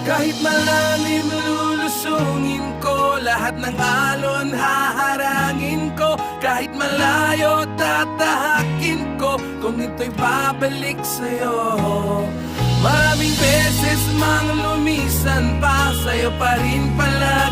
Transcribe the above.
Kahit malalim lulusungin ko, lahat ng alon haharangin ko. Kahit malayo tatahakin ko, kung ito'y babalik sa'yo. Maraming beses mang lumisan pa, sa'yo pa rin palagi